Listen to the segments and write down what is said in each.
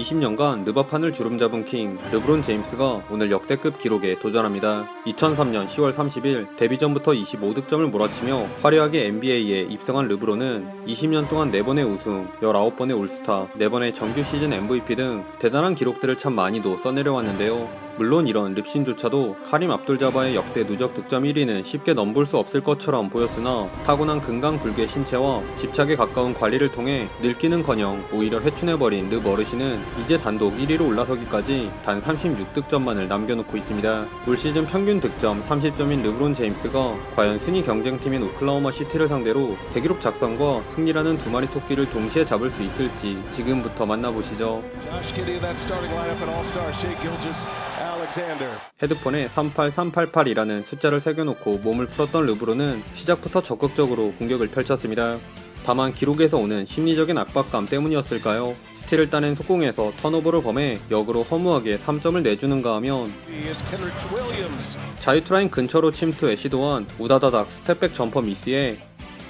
20년간 르바판을 주름잡은 킹 르브론 제임스가 오늘 역대급 기록에 도전합니다. 2003년 10월 30일 데뷔 전부터 25득점을 몰아치며 화려하게 NBA에 입성한 르브론은 20년 동안 4번의 우승, 19번의 올스타, 4번의 정규 시즌 MVP 등 대단한 기록들을 참 많이도 써내려왔는데요. 물론 이런 릅신조차도 카림 압둘자바의 역대 누적 득점 1위는 쉽게 넘볼 수 없을 것처럼 보였으나 타고난 금강불개 신체와 집착에 가까운 관리를 통해 늙기는커녕 오히려 회춘해버린 르브 어르신은 이제 단독 1위로 올라서기까지 단 36득점만을 남겨놓고 있습니다. 올 시즌 평균 득점 30점인 르브론 제임스가 과연 순위 경쟁팀인 오클라호마 시티를 상대로 대기록 작성과 승리라는 두 마리 토끼를 동시에 잡을 수 있을지 지금부터 만나보시죠. 헤드폰에 38388이라는 숫자를 새겨놓고 몸을 풀었던 르브론은 시작부터 적극적으로 공격을 펼쳤습니다. 다만 기록에서 오는 심리적인 압박감 때문이었을까요? 스틸을 따낸 속공에서 턴오버를 범해 역으로 허무하게 3점을 내주는가 하면 자유투라인 근처로 침투해 시도한 우다다닥 스텝백 점퍼 미스에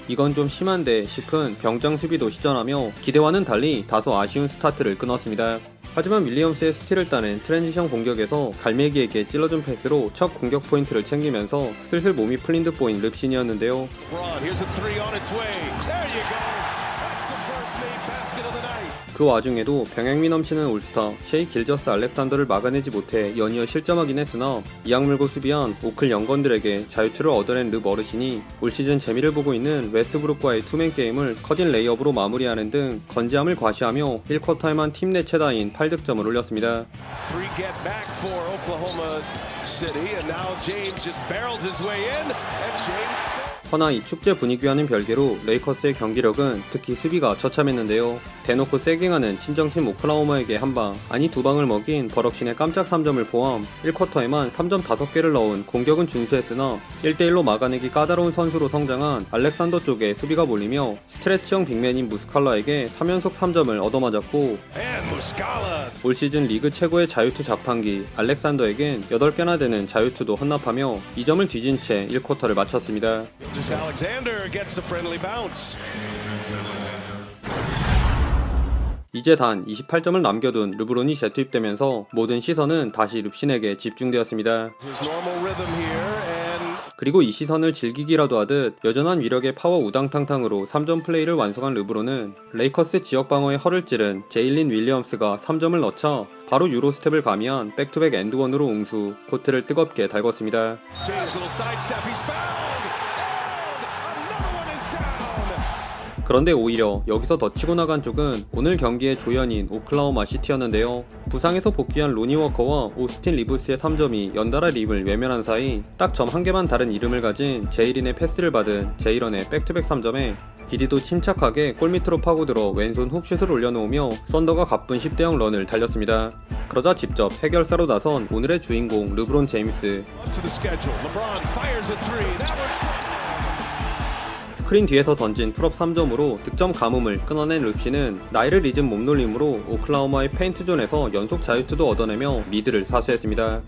이건 좀 심한데 싶은 병장 수비도 시전하며 기대와는 달리 다소 아쉬운 스타트를 끊었습니다. 하지만 윌리엄스의 스틸을 따낸 트랜지션 공격에서 갈매기에게 찔러준 패스로 첫 공격 포인트를 챙기면서 슬슬 몸이 풀린 듯 보인 릅신이었는데요. 그 와중에도 병행미 넘치는 올스타 셰이 길저스 알렉산더를 막아내지 못해 연이어 실점하긴 했으나 이악 물고 수비한 오클 영건들에게 자유투를 얻어낸 르브 어르신이 올 시즌 재미를 보고 있는 웨스트브룩과의 투맨 게임을 커진 레이업으로 마무리하는 등 건재함을 과시하며 1쿼터에만 팀 내 최다인 8득점을 올렸습니다. 허나 이 축제 분위기와는 별개로 레이커스의 경기력은 특히 수비가 처참했는데요. 대놓고 세깅하는 친정팀 오클라호마에게 한방 아니 두 방을 먹인 버럭신의 깜짝 3점을 포함 1쿼터에만 3점 5개를 넣은 공격은 준수했으나 1대1로 막아내기 까다로운 선수로 성장한 알렉산더 쪽에 수비가 몰리며 스트레치형 빅맨인 무스칼라에게 3연속 3점을 얻어맞았고 올 시즌 리그 최고의 자유투 자판기 알렉산더에겐 8개나 되는 자유투도 헌납하며 2점을 뒤진 채 1쿼터를 마쳤습니다. 이제 단 28점을 남겨둔 르브론이 재투입되면서 모든 시선은 다시 릅신에게 집중되었습니다. 그리고 이 시선을 즐기기라도 하듯 여전한 위력의 파워 우당탕탕으로 3점 플레이를 완성한 르브론은 레이커스 지역 방어에 허를 찌른 제일린 윌리엄스가 3점을 넣자 바로 유로스텝을 가미한 백투백 엔드원으로 응수, 코트를 뜨겁게 달궜습니다. 그런데 오히려 여기서 더 치고 나간 쪽은 오늘 경기의 조연인 오클라호마 시티였는데요. 부상에서 복귀한 로니 워커와 오스틴 리브스의 3점이 연달아 림을 외면한 사이 딱 점 한 개만 다른 이름을 가진 제일린의 패스를 받은 제이런의 백투백 3점에 기디도 침착하게 골밑으로 파고들어 왼손 훅슛을 올려놓으며 썬더가 가쁜 10대0 런을 달렸습니다. 그러자 직접 해결사로 나선 오늘의 주인공 르브론 제임스. 스크린 뒤에서 던진 풀업 3점으로 득점 가뭄을 끊어낸 릅신은 나이를 잊은 몸놀림으로 오클라호마의 페인트존에서 연속 자유투도 얻어내며 리드를 사수했습니다.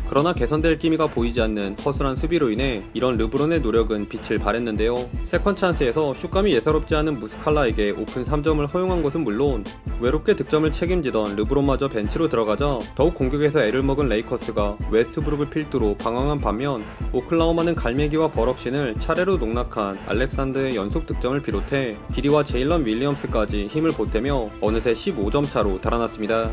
그러나 개선될 기미가 보이지 않는 허술한 수비로 인해 이런 르브론의 노력은 빛을 발했는데요. 세컨 찬스에서 슛감이 예사롭지 않은 무스칼라에게 오픈 3점을 허용한 것은 물론 외롭게 득점을 책임지던 르브론마저 벤치로 들어가자 더욱 공격에서 애를 먹은 레이커스가 웨스트브룩을 필두로 방황한 반면 오클라호마는 갈매기와 버럭신을 차례로 농락한 알렉산더의 연속 득점을 비롯해 기디와 제일런 윌리엄스까지 힘을 보태며 어느새 15점 차로 달아났습니다.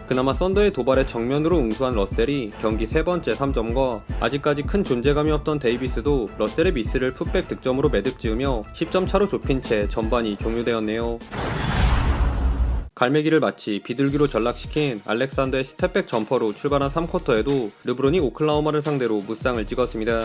그나마 썬더의 도발에 정면으로 응수한 러셀이 경기 세 번째 3점과 아직까지 큰 존재감이 없던 데이비스도 러셀의 미스를 풋백 득점으로 매듭 지으며 10점 차로 좁힌 채 전반이 종료되었네요. 갈매기를 마치 비둘기로 전락시킨 알렉산더의 스텝백 점퍼로 출발한 3쿼터에도 르브론이 오클라호마를 상대로 무쌍을 찍었습니다.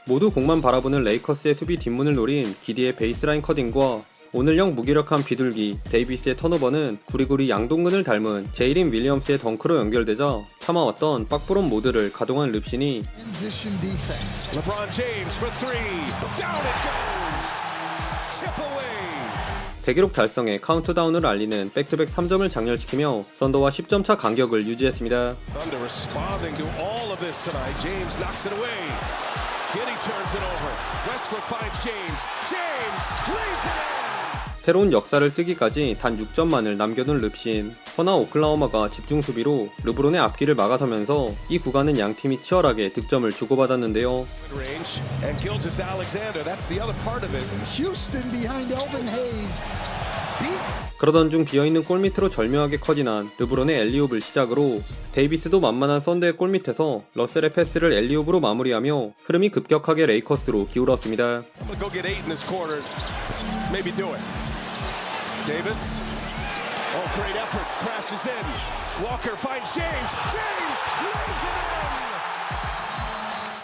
모두 공만 바라보는 레이커스의 수비 뒷문을 노린 기디의 베이스라인 커딩과 오늘형 무기력한 비둘기 데이비스의 턴오버는 구리구리 양동근을 닮은 제일린 윌리엄스의 덩크로 연결되자 참아왔던 빡부런 모드를 가동한 릅신이 대기록 달성에 카운트다운을 알리는 백투백 3점을 장렬시키며 썬더와 10점차 간격을 유지했습니다. 새로운 역사를 쓰기까지 단 6점만을 남겨둔 릅신. 허나 오클라호마가 집중 수비로 르브론의 앞길을 막아서면서 이 구간은 양팀이 치열하게 득점을 주고받았는데요. 그러던 중 비어있는 골밑으로 절묘하게 커진한 르브론의 엘리옵을 시작으로 데이비스도 만만한 썬더의 골밑에서 러셀의 패스를 엘리옵으로 마무리하며 흐름이 급격하게 레이커스로 기울었습니다. Davis. Oh, great effort. Crashes in. Walker finds James. James lays it in.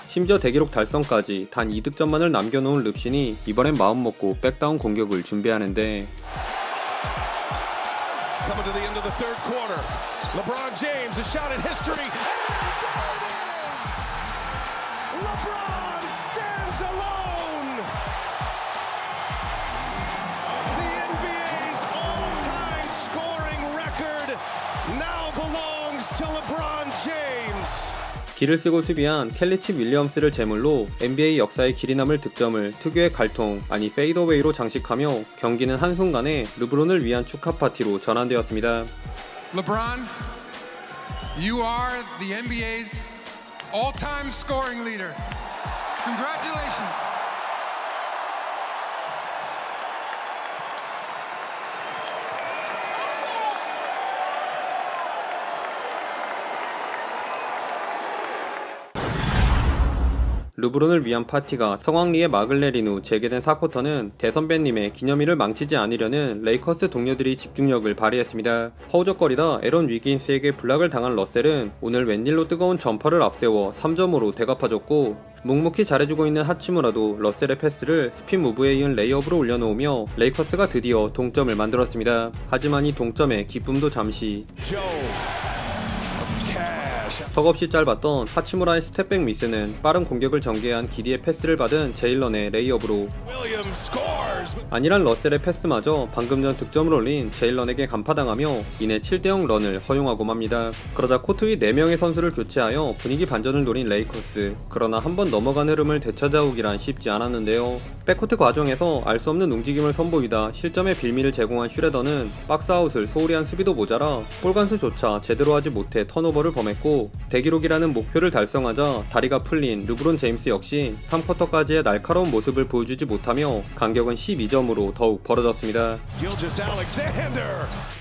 심지어 대기록 달성까지 단 2득점만을 남겨놓은 릅신이 이번엔 마음먹고 백다운 공격을 준비하는데 Coming to the end of the third quarter. LeBron James a shot at history. LeBron stands alone. 기를 쓰고 수비한 켈리치 윌리엄스를 제물로 NBA 역사의 길이 남을 득점을 특유의 갈통 아니 페이더웨이로 장식하며 경기는 한순간에 르브론을 위한 축하 파티로 전환되었습니다. LeBron, you are the NBA's all-time scoring leader. Congratulations. 르브론을 위한 파티가 성황리에 막을 내린 후 재개된 4쿼터는 대선배님의 기념일을 망치지 않으려는 레이커스 동료들이 집중력을 발휘했습니다. 허우적거리다 에런 위긴스에게 블락을 당한 러셀은 오늘 웬일로 뜨거운 점퍼를 앞세워 3점으로 대갚아줬고 묵묵히 잘해주고 있는 하치무라도 러셀의 패스를 스핀 무브에 이은 레이업으로 올려놓으며 레이커스가 드디어 동점을 만들었습니다. 하지만 이 동점의 기쁨도 잠시 턱없이 짧았던 하치무라의 스텝백 미스는 빠른 공격을 전개한 기디의 패스를 받은 제일런의 레이업으로 아니란 러셀의 패스마저 방금 전 득점을 올린 제일런에게 간파당하며 이내 7대0 런을 허용하고 맙니다. 그러자 코트 위 4명의 선수를 교체하여 분위기 반전을 노린 레이커스. 그러나 한번 넘어간 흐름을 되찾아오기란 쉽지 않았는데요. 백코트 과정에서 알 수 없는 움직임을 선보이다 실점의 빌미를 제공한 슈레더는 박스아웃을 소홀히 한 수비도 모자라 볼관수조차 제대로 하지 못해 턴오버를 범했고 대기록이라는 목표를 달성하자 다리가 풀린 르브론 제임스 역시 3쿼터까지의 날카로운 모습을 보여주지 못하며 간격은 12점으로 더욱 벌어졌습니다.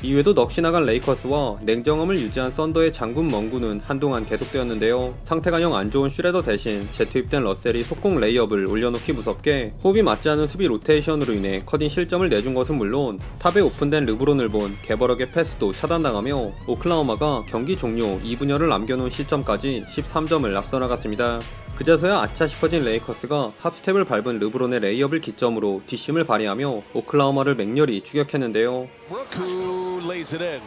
이외에도 넋이 나간 레이커스와 냉정함을 유지한 썬더의 장군 멍구는 한동안 계속되었는데요. 상태가 영 안 좋은 슈레더 대신 재투입된 러셀이 속공 레이업을 올려놓기 무섭게 호흡이 맞지 않은 수비 로테이션으로 인해 커딘 실점을 내준 것은 물론 탑에 오픈된 르브론을 본 개버럭의 패스도 차단당하며 오클라호마가 경기 종료 2분여를 남겨놓은 시점까지 13점을 앞서 나갔습니다. 그제서야 아차 싶어진 레이커스가 합스텝을 밟은 르브론의 레이업을 기점으로 뒷심을 발휘하며 오클라호마를 맹렬히 추격했는데요.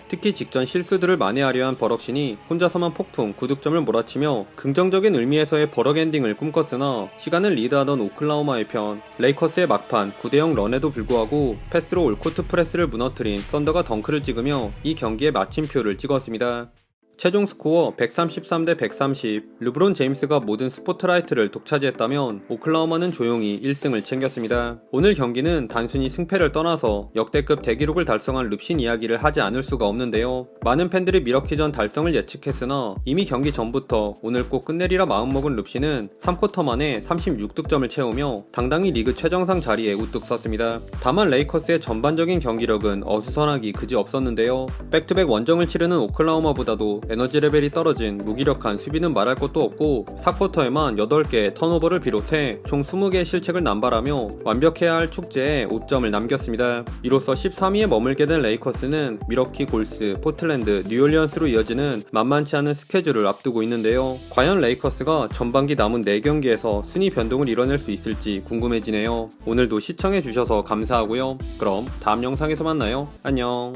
특히 직전 실수들을 만회하려 한 버럭신이 혼자서만 폭풍 9득점을 몰아치며 긍정적인 의미에서의 버럭 엔딩을 꿈꿨으나 시간을 리드하던 오클라호마의 편 레이커스의 막판 9대0 런에도 불구하고 패스로 올코트 프레스를 무너뜨린 썬더가 덩크를 찍으며 이 경기에 마침표를 찍었습니다. 최종 스코어 133대 130. 르브론 제임스가 모든 스포트라이트를 독차지했다면 오클라호마는 조용히 1승을 챙겼습니다. 오늘 경기는 단순히 승패를 떠나서 역대급 대기록을 달성한 릅신 이야기를 하지 않을 수가 없는데요. 많은 팬들이 미러키 전 달성을 예측했으나 이미 경기 전부터 오늘 꼭 끝내리라 마음먹은 릅신은 3쿼터 만에 36득점을 채우며 당당히 리그 최정상 자리에 우뚝 섰습니다. 다만 레이커스의 전반적인 경기력은 어수선하기 그지없었는데요. 백투백 원정을 치르는 오클라호마보다도 에너지 레벨이 떨어진 무기력한 수비는 말할 것도 없고 4쿼터에만 8개의 턴오버를 비롯해 총 20개의 실책을 남발하며 완벽해야 할 축제에 5점을 남겼습니다. 이로써 13위에 머물게 된 레이커스는 미러키, 골스, 포틀랜드, 뉴올리언스로 이어지는 만만치 않은 스케줄을 앞두고 있는데요. 과연 레이커스가 전반기 남은 4경기에서 순위 변동을 이뤄낼 수 있을지 궁금해지네요. 오늘도 시청해주셔서 감사하고요. 그럼 다음 영상에서 만나요. 안녕.